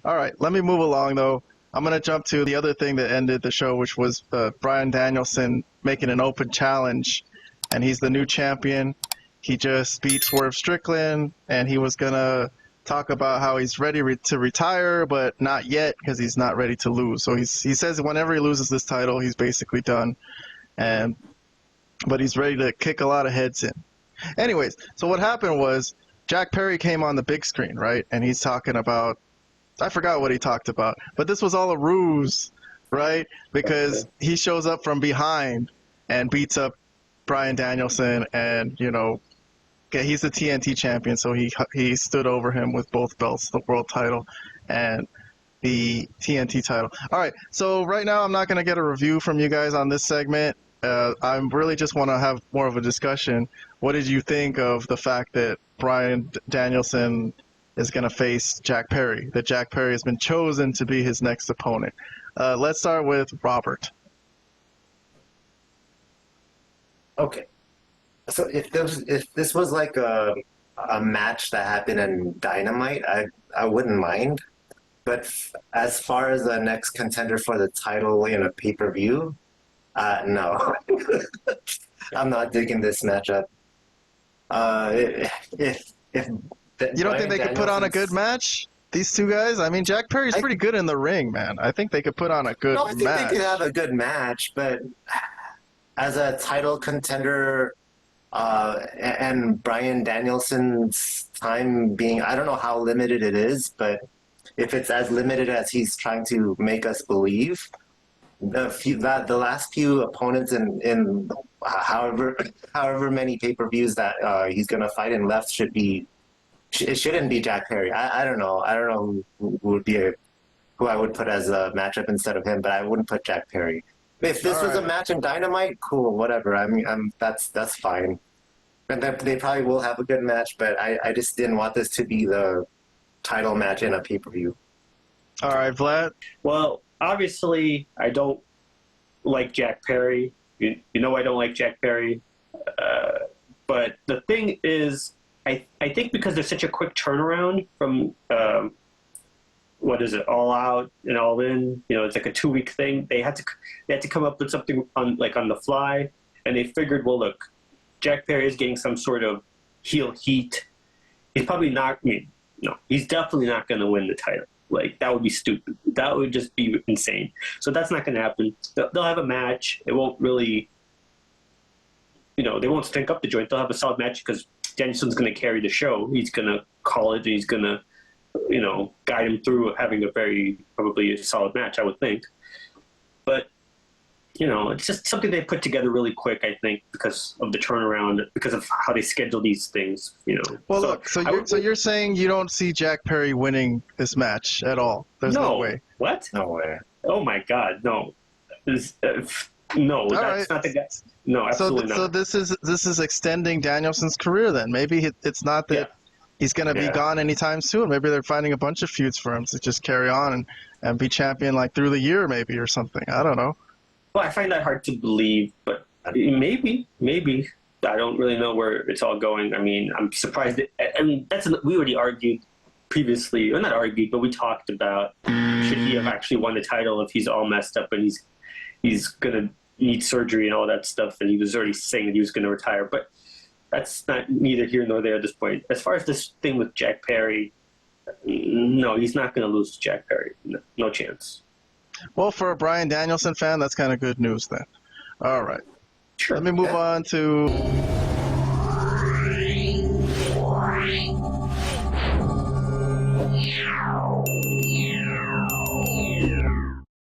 All right, let me move along, though. I'm going to jump to the other thing that ended the show, which was Bryan Danielson making an open challenge, and he's the new champion. He just beat Swerve Strickland, and he was going to talk about how he's ready to retire, but not yet because he's not ready to lose. So he says whenever he loses this title, he's basically done, but he's ready to kick a lot of heads in. Anyways, so what happened was Jack Perry came on the big screen, right? And he's talking about, I forgot what he talked about, but this was all a ruse, right? Because he shows up from behind and beats up Bryan Danielson, and, you know, he's the TNT champion, so he stood over him with both belts, the world title and the TNT title. All right, so right now I'm not going to get a review from you guys on this segment. I really just want to have more of a discussion. What did you think of the fact that Bryan Danielson is going to face Jack Perry, that Jack Perry has been chosen to be his next opponent? Let's start with Robert. Okay. So if this was like a match that happened in Dynamite, I wouldn't mind. But as far as the next contender for the title in a pay-per-view, no. I'm not digging this matchup. If you don't think they could put on a good match? These two guys? I mean, Jack Perry's pretty good in the ring, man. I think they could put on a good match. I think they could have a good match, but as a title contender, and Bryan Danielson's time being, I don't know how limited it is, but if it's as limited as he's trying to make us believe, the last few opponents in however many pay-per-views that he's going to fight in left it shouldn't be Jack Perry. I don't know who would be who I would put as a matchup instead of him, but I wouldn't put Jack Perry. If this was a match in Dynamite, cool, whatever. I mean, that's fine. And they probably will have a good match, but I just didn't want this to be the title match in a pay-per-view. All right, Vlad? Well, obviously, I don't like Jack Perry. You know I don't like Jack Perry. But the thing is, I think because there's such a quick turnaround from, what is it, All Out and All In, you know, it's like a 2-week thing. They had to come up with something on the fly, and they figured, well, look, Jack Perry is getting some sort of heel heat. He's probably not, he's definitely not going to win the title. Like, that would be stupid. That would just be insane. So that's not going to happen. They'll have a match. It won't really, they won't stink up the joint. They'll have a solid match because Danielson's going to carry the show. He's going to call it, and he's going to, guide him through having probably a solid match, I would think. But, it's just something they put together really quick, I think, because of the turnaround, because of how they schedule these things, Well, look, so you're saying you don't see Jack Perry winning this match at all? There's no way. What? No way. Oh, my God, no. No, that's not the guy. No, absolutely not. So this is extending Danielson's career then. Maybe it's not that he's going to be gone anytime soon. Maybe they're finding a bunch of feuds for him to just carry on and be champion like through the year maybe or something. I don't know. Well, I find that hard to believe, but maybe. I don't really know where it's all going. I mean, I'm surprised. We already argued previously, or not argued, but we talked about should he have actually won the title if he's all messed up and he's going to need surgery and all that stuff, and he was already saying that he was going to retire. But that's not neither here nor there at this point. As far as this thing with Jack Perry, no, he's not going to lose to Jack Perry. No chance. Well, for a Bryan Danielson fan, that's kind of good news then. All right. Sure. Let me move on to...